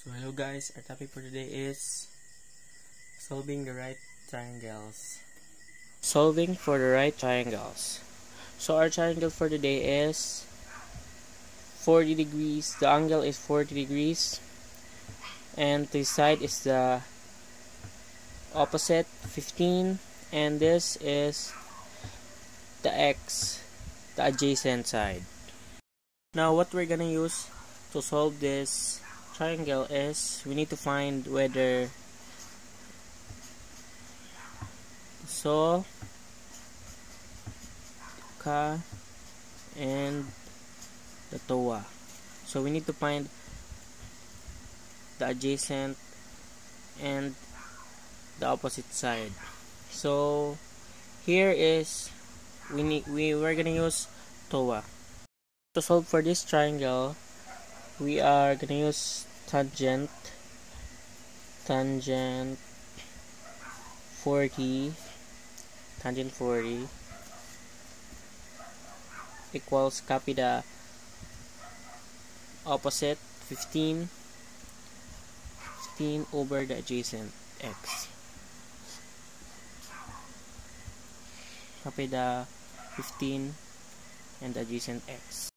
So hello guys, our topic for today is solving the right triangles. Solving for the right triangles. So our triangle for today is 40 degrees. The angle is 40 degrees and the side is the opposite 15, and this is the x, the adjacent side. Now what we're gonna use to solve this triangle is we need to find whether so ka and the toa. So we need to find the adjacent and the opposite side. So here is we're gonna use toa. To solve for this triangle, we are gonna use tangent 40 equals copy the opposite 15 over the adjacent x. Copy the 15 and the adjacent x.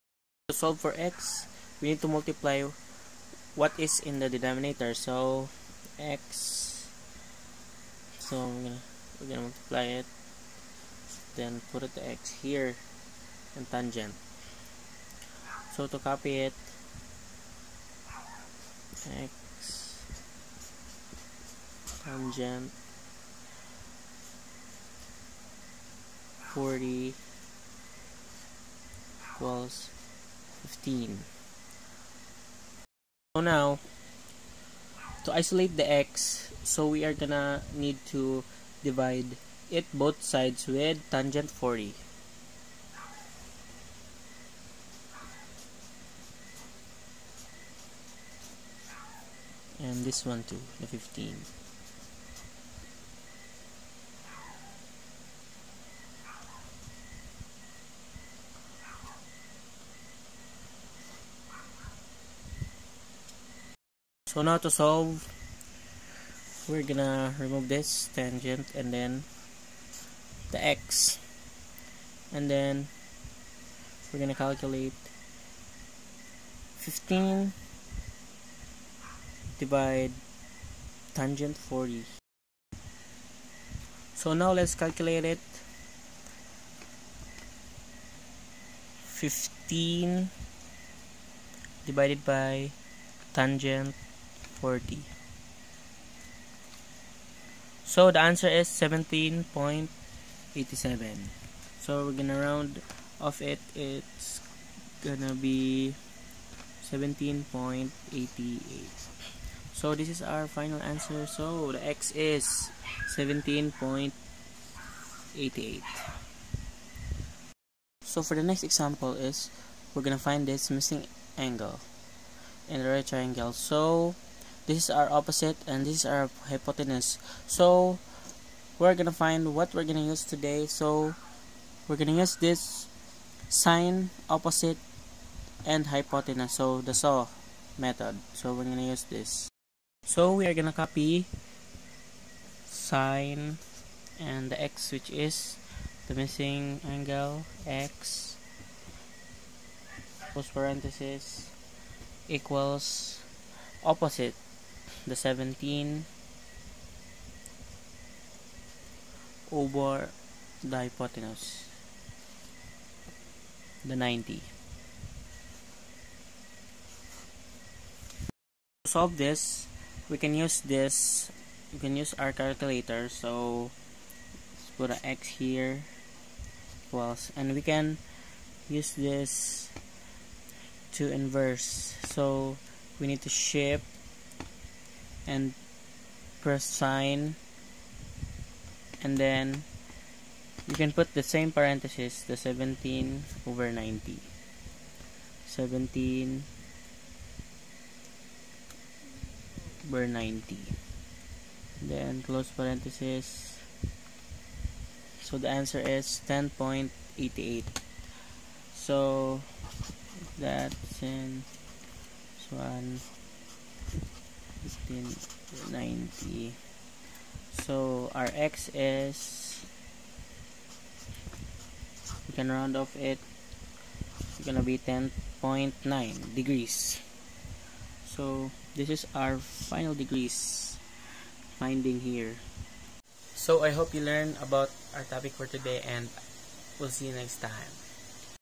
To solve for x, we need to multiply what is in the denominator. So x, so we're gonna multiply it, then put the x here and tangent. So to copy it, x tangent 40 equals 15. So now to isolate the x, so we are gonna need to divide it both sides with tangent 40. And this one too, the 15. So now to solve, we're gonna remove this tangent and then the x, and then we're gonna calculate 15 divide tangent 40. So now let's calculate it. 15 divided by tangent 40. So the answer is 17.87. So we're gonna round off it. It's gonna be 17.88. So this is our final answer. So the x is 17.88. So for the next example is we're gonna find this missing angle in the right triangle. So this is our opposite and this is our hypotenuse. So we're gonna find what we're gonna use today. So we're gonna use this sine, opposite, and hypotenuse. So the saw method. So we're gonna use this. So we are gonna copy sine and the x, which is the missing angle, x, close parenthesis, equals opposite, the 17 over the hypotenuse, the 90. To solve this, we can use our calculator. So let's put an x here equals, and we can use this to inverse. So we need to shift and press sine, and then you can put the same parenthesis, the 17 over 90. 17 over 90. Then close parenthesis. So the answer is 10.88. So that's in this one 1590. So our x is, we can round off it, it's gonna be 10.9 degrees. So this is our final degrees finding here. So I hope you learned about our topic for today, and we'll see you next time.